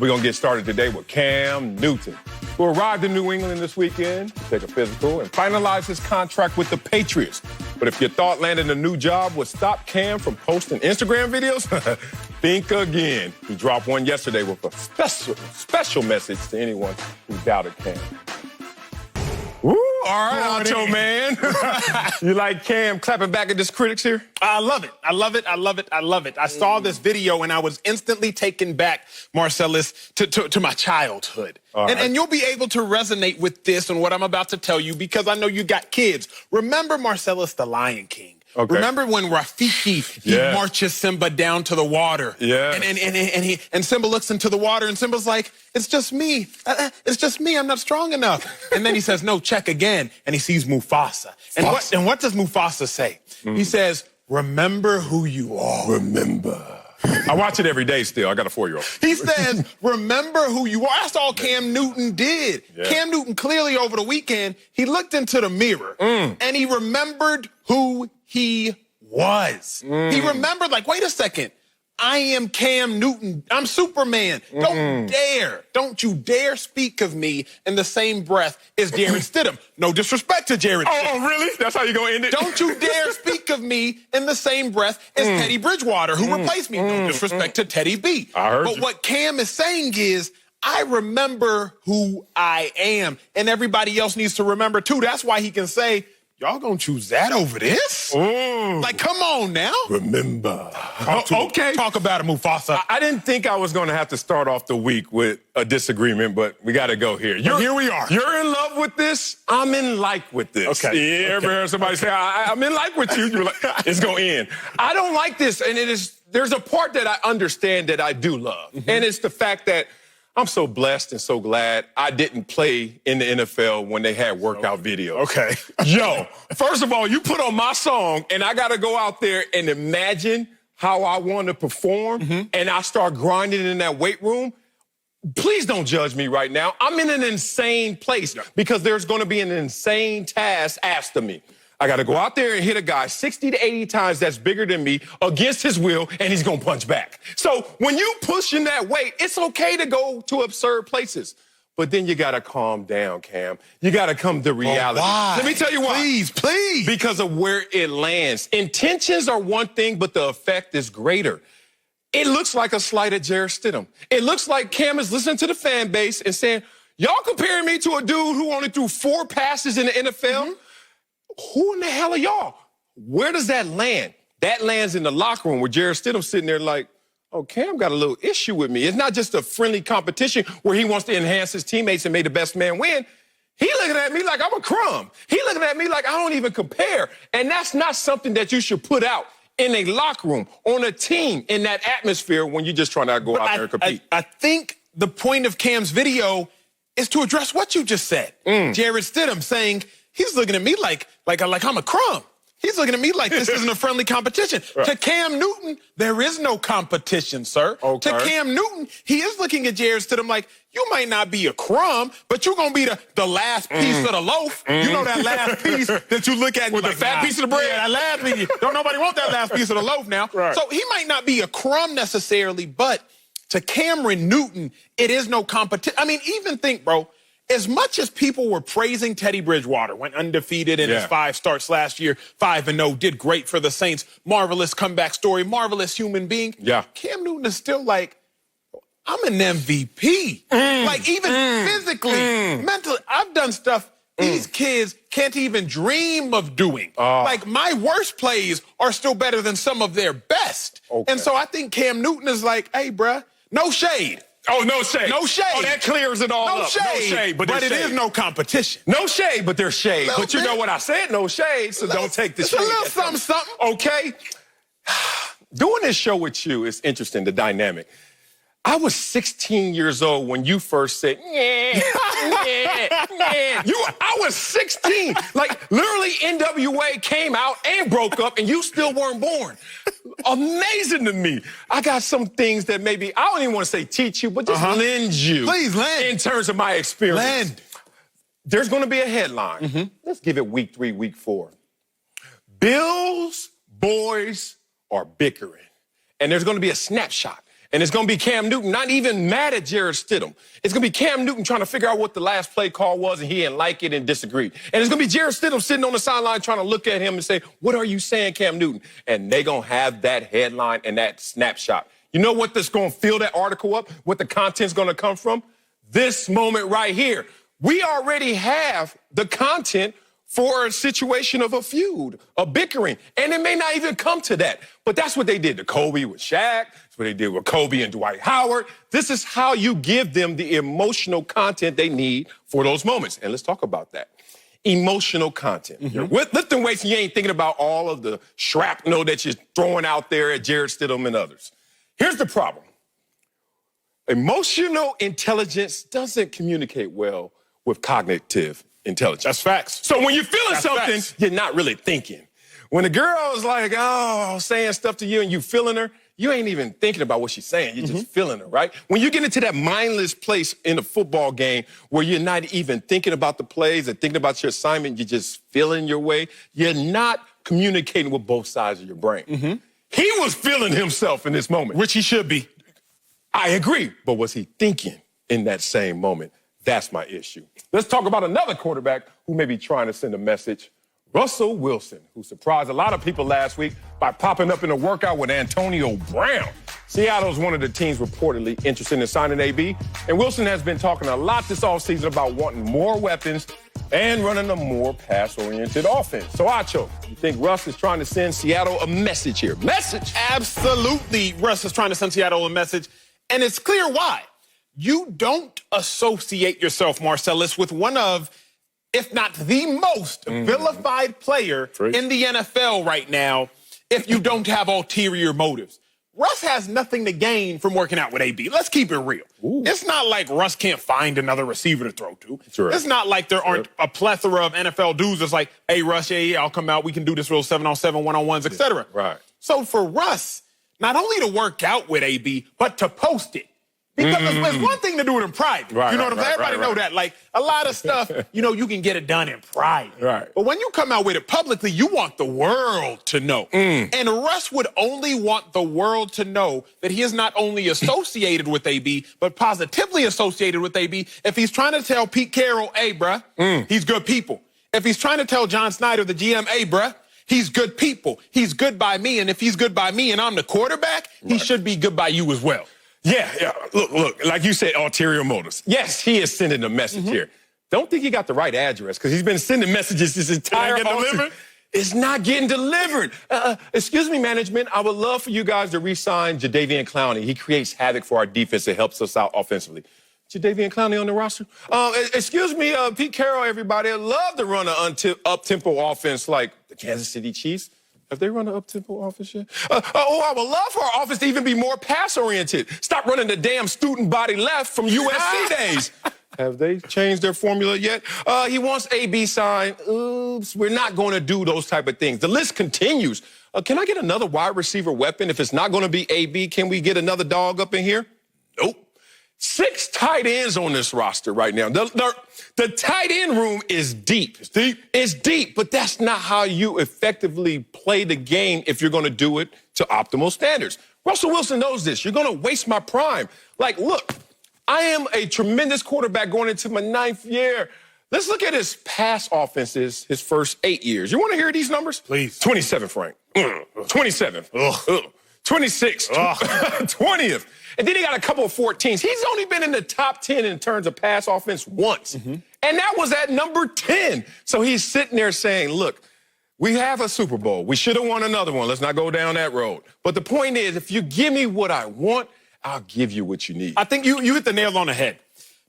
We're going to get started today with Cam Newton, who arrived in New England this weekend to take a physical and finalize his contract with the Patriots. But if you thought landing a new job would stop Cam from posting Instagram videos, think again. He dropped one yesterday with a special message to anyone who doubted Cam. Woo, all right, Acho, man. You like Cam clapping back at his critics here? I love it. I love it. I love it. I love it. I saw this video and I was instantly taken back, Marcellus, to my childhood. Right. And you'll be able to resonate with this and what I'm about to tell you because I know you got kids. Remember Marcellus the Lion King? Okay. Remember when Rafiki, marches Simba down to the water? Yeah. And Simba looks into the water and Simba's like, it's just me. It's just me. I'm not strong enough. And then he says, no, check again. And he sees Mufasa. And what does Mufasa say? He says, remember who you are. Remember. I watch it every day still. I got a 4-year-old. He says, remember who you are. That's all Cam Newton did. Yeah. Cam Newton clearly over the weekend, he looked into the mirror and he remembered who he was. He remembered, like, wait a second. I am Cam Newton. I'm Superman. Don't you dare speak of me in the same breath as Jared Stidham. No disrespect to Jared Stidham. Oh, really? That's how you gonna end it? Don't you dare speak of me in the same breath as Teddy Bridgewater, who replaced me. No disrespect to Teddy B. I heard but you. what Cam is saying is, I remember who I am, and everybody else needs to remember too. That's why he can say, y'all gonna choose that over this? Like, come on now. Remember. Okay. Talk about it, Mufasa. I didn't think I was going to have to start off the week with a disagreement, but we got to go here. Here we are. You're in love with this. I'm in like with this. Okay. You ever heard somebody say, I'm in like with you? You're like, it's going to end. I don't like this. And there's a part that I understand that I do love. And it's the fact that I'm so blessed and so glad I didn't play in the NFL when they had workout videos. Okay. Yo, first of all, you put on my song and I got to go out there and imagine how I want to perform and I start grinding in that weight room. Please don't judge me right now. I'm in an insane place because there's going to be an insane task asked of me. I got to go out there and hit a guy 60 to 80 times that's bigger than me against his will, and he's going to punch back. So when you pushing that weight, it's okay to go to absurd places. But then you got to calm down, Cam. You got to come to reality. Why? Let me tell you why. Please. Because of where it lands. Intentions are one thing, but the effect is greater. It looks like a slight at Jared Stidham. It looks like Cam is listening to the fan base and saying, y'all comparing me to a dude who only threw 4 passes in the NFL? Who in the hell are y'all? Where does that land? That lands in the locker room where Jared Stidham's sitting there like, oh, Cam got a little issue with me. It's not just a friendly competition where he wants to enhance his teammates and make the best man win. He looking at me like I'm a crumb. He looking at me like I don't even compare. And that's not something that you should put out in a locker room, on a team, in that atmosphere when you're just trying to go out there and compete. I think the point of Cam's video is to address what you just said. Jared Stidham saying, he's looking at me like I'm a crumb. He's looking at me like this isn't a friendly competition. Right. To Cam Newton, there is no competition, sir. Okay. To Cam Newton, he is looking at Jared Stidham like, you might not be a crumb, but you're going to be the last piece of the loaf. You know that last piece that you look at With like, the fat piece of the bread? Yeah, that last piece. Don't nobody want that last piece of the loaf now. Right. So he might not be a crumb necessarily, but to Cameron Newton, it is no competition. I mean, even think, bro, as much as people were praising Teddy Bridgewater, went undefeated in his 5 starts last year, 5-0, did great for the Saints, marvelous comeback story, marvelous human being. Yeah. Cam Newton is still like, I'm an MVP. Like, even physically, mentally, I've done stuff these kids can't even dream of doing. Like, my worst plays are still better than some of their best. Okay. And so I think Cam Newton is like, hey, bruh, no shade. Oh, no shade. No shade. Oh, that clears it all No up. shade. No shade, but it there's shade. is no competition. No shade, but there's shade. Little But you bit. know what I said? No shade, so don't take the It's shade. a little something. Okay? Doing this show with you is interesting, the dynamic. I was 16 years old when you first said, I was 16. Like, literally, NWA came out and broke up, and you still weren't born. Amazing to me. I got some things that maybe, I don't even want to say teach you, but just lend you. Please, lend. In terms of my experience. Lend. There's going to be a headline. Let's give it week 3, week 4. Bill's boys are bickering. And there's going to be a snapshot. And it's going to be Cam Newton not even mad at Jarrett Stidham. It's going to be Cam Newton trying to figure out what the last play call was, and he didn't like it and disagreed. And it's going to be Jarrett Stidham sitting on the sideline trying to look at him and say, what are you saying, Cam Newton? And they're going to have that headline and that snapshot. You know what that's going to fill that article up? What the content's going to come from? This moment right here. We already have the content for a situation of a feud, a bickering. And it may not even come to that. But that's what they did to Kobe with Shaq. That's what they did with Kobe and Dwight Howard. This is how you give them the emotional content they need for those moments. And let's talk about that. Emotional content. You're lifting weights and you ain't thinking about all of the shrapnel that you're throwing out there at Jarrett Stidham and others. Here's the problem. Emotional intelligence doesn't communicate well with cognitive intelligence. That's facts. So when you're feeling something, facts. you're not really thinking. When a girl is like, oh, saying stuff to you and you feeling her, you ain't even thinking about what she's saying. You're just feeling her, right? When you get into that mindless place in a football game where you're not even thinking about the plays and thinking about your assignment, you're just feeling your way, you're not communicating with both sides of your brain. He was feeling himself in this moment. Which he should be. I agree. But was he thinking in that same moment? That's my issue. Let's talk about another quarterback who may be trying to send a message. Russell Wilson, who surprised a lot of people last week by popping up in a workout with Antonio Brown. Seattle's one of the teams reportedly interested in signing AB, and Wilson has been talking a lot this offseason about wanting more weapons and running a more pass-oriented offense. So, Acho, you think Russ is trying to send Seattle a message here? Message? Absolutely, Russ is trying to send Seattle a message, and it's clear why. You don't associate yourself, Marcellus, with one of, if not the most vilified player in the NFL right now if you don't have ulterior motives. Russ has nothing to gain from working out with AB. Let's keep it real. It's not like Russ can't find another receiver to throw to. It's not like there aren't a plethora of NFL dudes that's like, hey, Russ, yeah, I'll come out. We can do this real 7-on-7, one-on-ones, etc. Right. So for Russ, not only to work out with AB, but to post it. Because it's one thing to do it in private. You know what I'm saying? Everybody know that. Like, a lot of stuff, you can get it done in private. Right. But when you come out with it publicly, you want the world to know. And Russ would only want the world to know that he is not only associated with AB, but positively associated with AB if he's trying to tell Pete Carroll, hey, bruh, he's good people. If he's trying to tell John Snyder, the GM, hey, bruh, he's good people. He's good by me. And if he's good by me and I'm the quarterback, he should be good by you as well. Yeah. Look, like you said, ulterior motives. Yes, he is sending a message here. Don't think he got the right address because he's been sending messages this entire offseason. It's not getting delivered. Excuse me, management. I would love for you guys to re-sign Jadeveon Clowney. He creates havoc for our defense and helps us out offensively. Jadeveon Clowney on the roster? Excuse me, Pete Carroll, everybody. I'd love to run an up-tempo offense like the Kansas City Chiefs. Have they run an up-tempo offense yet? I would love for our offense to even be more pass-oriented. Stop running the damn student body left from USC days. Have they changed their formula yet? He wants AB signed. Oops, we're not going to do those type of things. The list continues. Can I get another wide receiver weapon? If it's not going to be AB, can we get another dog up in here? Nope. 6 tight ends on this roster right now. The tight end room is deep. It's deep, but that's not how you effectively play the game if you're going to do it to optimal standards. Russell Wilson knows this. You're going to waste my prime. Like, look, I am a tremendous quarterback going into my 9th year. Let's look at his pass offenses his first 8 years. You want to hear these numbers? Please. 27, Frank. 27. 26. 20th. And then he got a couple of 14s. He's only been in the top 10 in terms of pass offense once. And that was at number 10. So he's sitting there saying, look, we have a Super Bowl. We should have won another one. Let's not go down that road. But the point is, if you give me what I want, I'll give you what you need. I think you hit the nail on the head.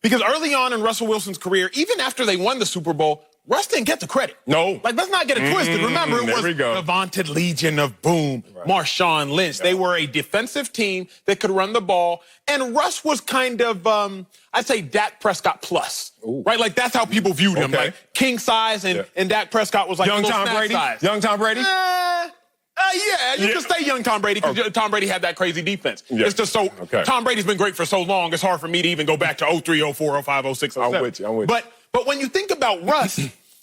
Because early on in Russell Wilson's career, even after they won the Super Bowl, Russ didn't get the credit. No. Like, let's not get it twisted. Remember, it was the vaunted Legion of Boom, Marshawn Lynch. They were a defensive team that could run the ball. And Russ was kind of, I'd say, Dak Prescott plus. Right? Like, that's how people viewed him. Like, king size, and Dak Prescott was like young Tom Brady size. Young Tom Brady? You can say young Tom Brady because Tom Brady had that crazy defense. It's just so Tom Brady's been great for so long, it's hard for me to even go back to 03, 04, 05, 06, 07. I'm with you. But when you think about Russ,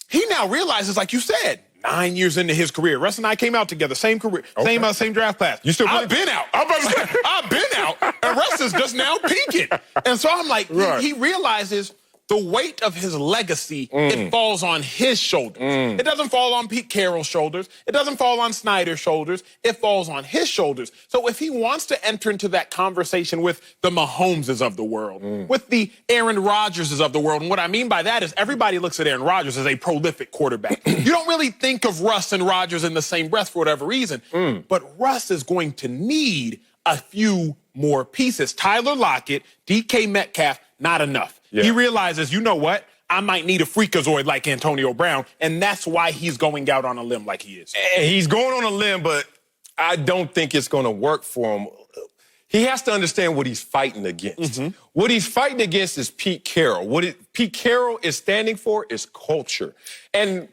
he now realizes, like you said, 9 years into his career. Russ and I came out together, same career, same draft class. You still I've been out. I'm about to say, I've been out, and Russ is just now peaking. And so I'm like, he realizes the weight of his legacy, it falls on his shoulders. It doesn't fall on Pete Carroll's shoulders. It doesn't fall on Snyder's shoulders. It falls on his shoulders. So if he wants to enter into that conversation with the Mahomeses of the world, with the Aaron Rodgerses of the world, and what I mean by that is everybody looks at Aaron Rodgers as a prolific quarterback. You don't really think of Russ and Rodgers in the same breath for whatever reason. But Russ is going to need a few more pieces. Tyler Lockett, DK Metcalf, not enough. Yeah. He realizes, you know what? I might need a freakazoid like Antonio Brown, and that's why he's going out on a limb like he is. And he's going on a limb, but I don't think it's going to work for him. He has to understand what he's fighting against. What he's fighting against is Pete Carroll. Pete Carroll is standing for is culture. And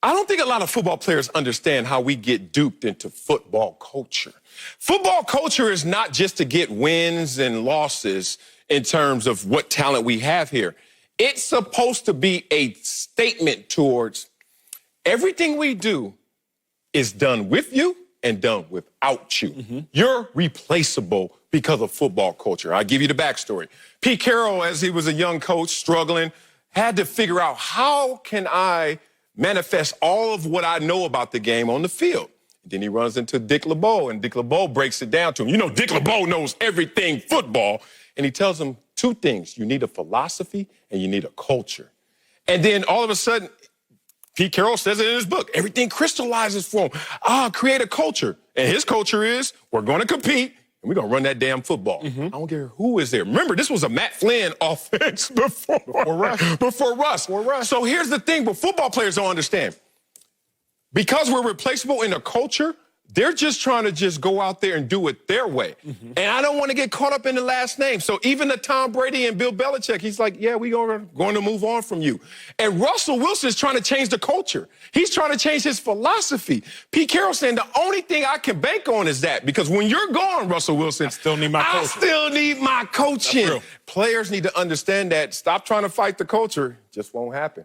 I don't think a lot of football players understand how we get duped into football culture. Football culture is not just to get wins and losses in terms of what talent we have here. It's supposed to be a statement towards everything we do is done with you and done without you. You're replaceable because of football culture. I'll give you the backstory. Pete Carroll, as he was a young coach, struggling, had to figure out how can I manifest all of what I know about the game on the field. Then he runs into Dick LeBeau, and Dick LeBeau breaks it down to him. You know, Dick LeBeau knows everything football. And he tells him two things. You need a philosophy and you need a culture. And then all of a sudden, Pete Carroll says it in his book. Everything crystallizes for him. Create a culture. And his culture is we're going to compete and we're going to run that damn football. I don't care who is there. Remember, this was a Matt Flynn offense before Russ. So here's the thing, but football players don't understand. Because we're replaceable in a culture, they're just trying to just go out there and do it their way. And I don't want to get caught up in the last name. So even the Tom Brady and Bill Belichick, he's like, yeah, we're going to move on from you. And Russell Wilson's trying to change the culture. He's trying to change his philosophy. Pete Carroll saying the only thing I can bank on is that. Because when you're gone, Russell Wilson, I still need my coaching. Players need to understand that. Stop trying to fight the culture. It just won't happen.